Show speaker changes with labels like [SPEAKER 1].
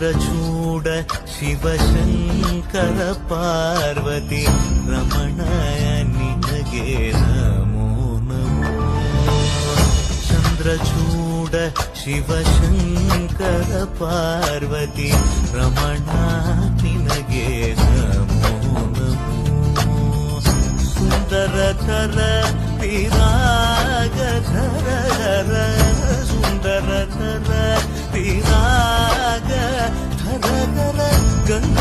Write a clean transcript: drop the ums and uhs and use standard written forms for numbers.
[SPEAKER 1] ಚಂದ್ರಚೂಡ ಶಿವಶಂಕರ ಪಾರ್ವತಿ ರಮಣಯ ನಿನಗೆ ನಮೋ ನಮೋ. ಚಂದ್ರಚೂಡ ಶಿವಶಂಕರ ಪಾರ್ವತಿ ರಮಣ ನಿನಗೆ ನಮೋ ನಮೋ. ಸುಂದರತರ ವಿರಾಗಧರ ಸುಂದರತರ ವಿರಾಗ ಧರ ಗಂಧ